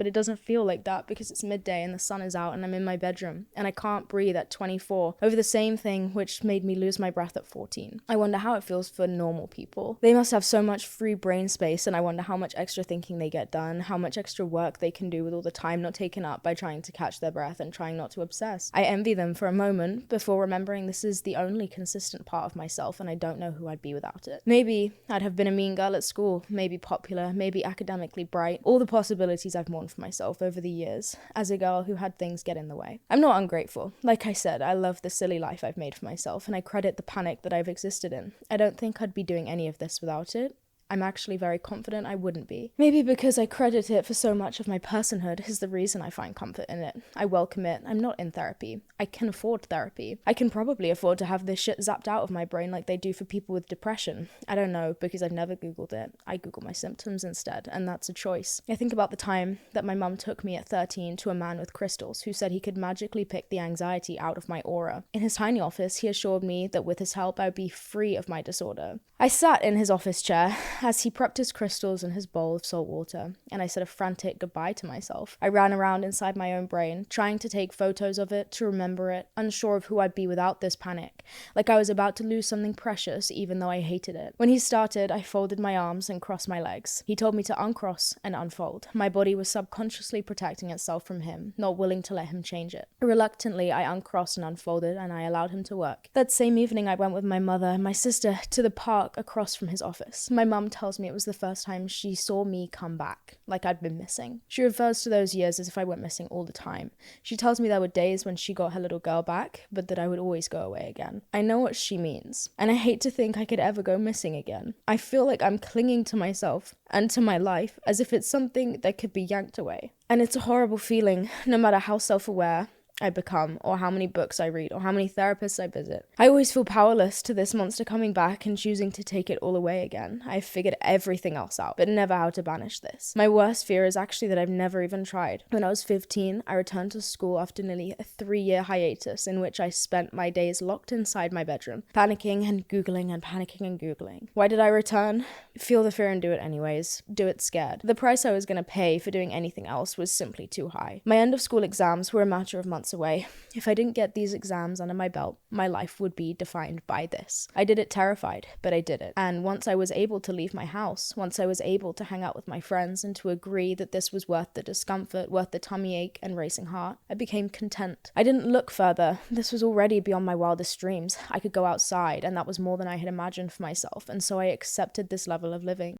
but it doesn't feel like that because it's midday and the sun is out and I'm in my bedroom and I can't breathe at 24 over the same thing which made me lose my breath at 14. I wonder how it feels for normal people. They must have so much free brain space, and I wonder how much extra thinking they get done, how much extra work they can do with all the time not taken up by trying to catch their breath and trying not to obsess. I envy them for a moment before remembering this is the only consistent part of myself and I don't know who I'd be without it. Maybe I'd have been a mean girl at school, maybe popular, maybe academically bright, all the possibilities I've mourned for myself over the years as a girl who had things get in the way. I'm not ungrateful. Like I said, I love the silly life I've made for myself and I credit the panic that I've existed in. I don't think I'd be doing any of this without it. I'm actually very confident I wouldn't be. Maybe because I credit it for so much of my personhood is the reason I find comfort in it. I welcome it. I'm not in therapy. I can afford therapy. I can probably afford to have this shit zapped out of my brain like they do for people with depression. I don't know because I've never Googled it. I Google my symptoms instead, and that's a choice. I think about the time that my mum took me at 13 to a man with crystals who said he could magically pick the anxiety out of my aura. In his tiny office, he assured me that with his help I would be free of my disorder. I sat in his office chair as he prepped his crystals in his bowl of salt water, and I said a frantic goodbye to myself. I ran around inside my own brain, trying to take photos of it, to remember it, unsure of who I'd be without this panic, like I was about to lose something precious even though I hated it. When he started, I folded my arms and crossed my legs. He told me to uncross and unfold. My body was subconsciously protecting itself from him, not willing to let him change it. Reluctantly, I uncrossed and unfolded, and I allowed him to work. That same evening, I went with my mother and my sister to the park across from his office. My mum tells me it was the first time she saw me come back, like I'd been missing. She refers to those years as if I went missing all the time. She tells me there were days when she got her little girl back, but that I would always go away again. I know what she means, and I hate to think I could ever go missing again. I feel like I'm clinging to myself and to my life as if it's something that could be yanked away. And it's a horrible feeling, no matter how self-aware I become, or how many books I read, or how many therapists I visit. I always feel powerless to this monster coming back and choosing to take it all away again. I've figured everything else out, but never how to banish this. My worst fear is actually that I've never even tried. When I was 15, I returned to school after nearly a 3-year hiatus in which I spent my days locked inside my bedroom, panicking and Googling and panicking and Googling. Why did I return? Feel the fear and do it anyways. Do it scared. The price I was going to pay for doing anything else was simply too high. My end of school exams were a matter of months away. If I didn't get these exams under my belt, my life would be defined by this. I did it terrified, but I did it. And once I was able to leave my house, once I was able to hang out with my friends and to agree that this was worth the discomfort, worth the tummy ache and racing heart, I became content. I didn't look further. This was already beyond my wildest dreams. I could go outside, and that was more than I had imagined for myself, and so I accepted this level of living.